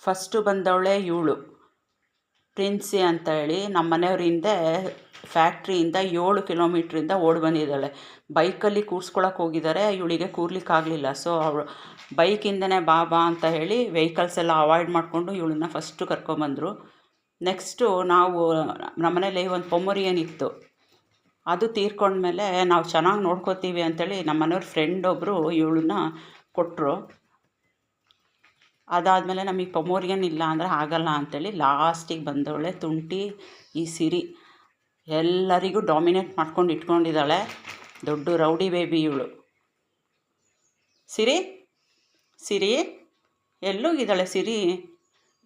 First ಬಂದವಳೆ ಇವಳು ಪ್ರಿನ್ಸಿ ಅಂತ ಹೇಳಿ. ನಮ್ಮ ಮನೆಯವರಿಂದ ಫ್ಯಾಕ್ಟ್ರಿಯಿಂದ 7 ಕಿಲೋಮೀಟ್ರಿಂದ ಓಡಿ ಬಂದಿದ್ದಾಳೆ. ಬೈಕಲ್ಲಿ ಕೂರ್ಸ್ಕೊಳಕ್ಕೆ ಹೋಗಿದ್ದಾರೆ, ಇವಳಿಗೆ ಕೂರ್ಲಿಕ್ಕಾಗಲಿಲ್ಲ. ಸೊ ಅವಳು ಬೈಕಿಂದನೇ ಬಾ ಅಂತ ಹೇಳಿ ವೆಹಿಕಲ್ಸ್ ಎಲ್ಲ ಅವಾಯ್ಡ್ ಮಾಡಿಕೊಂಡು ಇವಳನ್ನ ಫಸ್ಟು ಕರ್ಕೊಂಬಂದರು. ನೆಕ್ಸ್ಟು ನಾವು ನಮ್ಮನೇಲಿ ಒಂದು ಪೊಮೊರಿಯನ್ ಇತ್ತು, ಅದು ತೀರ್ಕೊಂಡ್ಮೇಲೆ ನಾವು ಚೆನ್ನಾಗಿ ನೋಡ್ಕೋತೀವಿ ಅಂಥೇಳಿ ನಮ್ಮ ಮನೆಯವ್ರ ಫ್ರೆಂಡ್ ಒಬ್ಬರು ಇವಳನ್ನ ಕೊಟ್ಟರು. ಅದಾದಮೇಲೆ ನಮಗೆ ಪೊಮೊರಿಯನ್ ಇಲ್ಲ ಅಂದರೆ ಆಗಲ್ಲ ಅಂಥೇಳಿ ಲಾಸ್ಟಿಗೆ ಬಂದವಳೆ ತುಂಟಿ ಈ ಸಿರಿ. ಎಲ್ಲರಿಗೂ ಡಾಮಿನೇಟ್ ಮಾಡ್ಕೊಂಡು ಇಟ್ಕೊಂಡಿದ್ದಾಳೆ. ದೊಡ್ಡ ರೌಡಿ ಬೇಬಿ ಇವಳು. ಸಿರಿ ಎಲ್ಲೋಗಿದ್ದಾಳೆ ಸಿರಿ?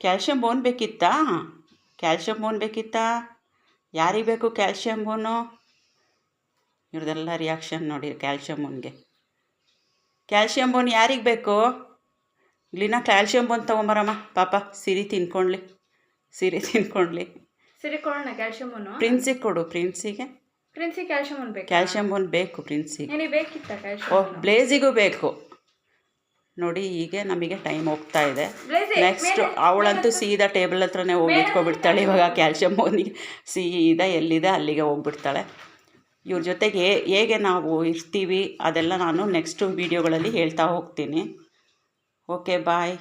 ಕ್ಯಾಲ್ಶಿಯಂ ಬೋನ್ ಬೇಕಿತ್ತಾ? ಯಾರಿಗೆ ಬೇಕು ಕ್ಯಾಲ್ಶಿಯಂ ಬೋನು? ಇವ್ರದ್ದೆಲ್ಲ ರಿಯಾಕ್ಷನ್ ನೋಡಿ ಕ್ಯಾಲ್ಶಿಯಂ ಬೋನ್ಗೆ. ಕ್ಯಾಲ್ಶಿಯಂ ಬೋನ್ ಯಾರಿಗೆ ಬೇಕು? ಇಲ್ಲಿನ ಕ್ಯಾಲ್ಶಿಯಂ ಬೋನ್ ತೊಗೊಂಬರಮ್ಮ, ಪಾಪ ಸಿರಿ ತಿನ್ಕೊಳ್ಳಿ. ಸಿರಿ ಕೊಡೋಣ ಕ್ಯಾಲ್ಶಿಯಂ ಬೋನು. ಪ್ರಿನ್ಸಿಗೆ ಕೊಡು. ಪ್ರಿನ್ಸಿ ಕ್ಯಾಲ್ಶಿಯಂ ಬೋನ್ ಬೇಕು. ಕ್ಯಾಲ್ಶಿಯಂ ಬೋನ್ ಬೇಕು ಪ್ರಿನ್ಸಿಗೆ. ಬೇಕಿತ್ತ ಕ್ಯಾಲ್ಶಿಯಂ? ಓಹ್, ಬ್ಲೇಜಿಗೂ ಬೇಕು. ನೋಡಿ ಹೀಗೆ ನಮಗೆ ಟೈಮ್ ಹೋಗ್ತಾ ಇದೆ. ನೆಕ್ಸ್ಟ್ ಅವಳಂತೂ ಸೀದಾ ಟೇಬಲ್ ಹತ್ರನೇ ಹೋಗಿ ಇಟ್ಕೊಬಿಡ್ತಾಳೆ. ಇವಾಗ ಕ್ಯಾಲ್ಶಿಯಂ ಬೋನಿಗೆ ಸೀದಾ ಎಲ್ಲಿದೆ ಅಲ್ಲಿಗೆ ಹೋಗ್ಬಿಡ್ತಾಳೆ. ಇವ್ರ ಜೊತೆಗೆ ಹೇಗೆ ನಾವು ಇರ್ತೀವಿ ಅದೆಲ್ಲ ನಾನು ನೆಕ್ಸ್ಟು ವೀಡಿಯೋಗಳಲ್ಲಿ ಹೇಳ್ತಾ ಹೋಗ್ತೀನಿ. ಓಕೆ, ಬಾಯ್.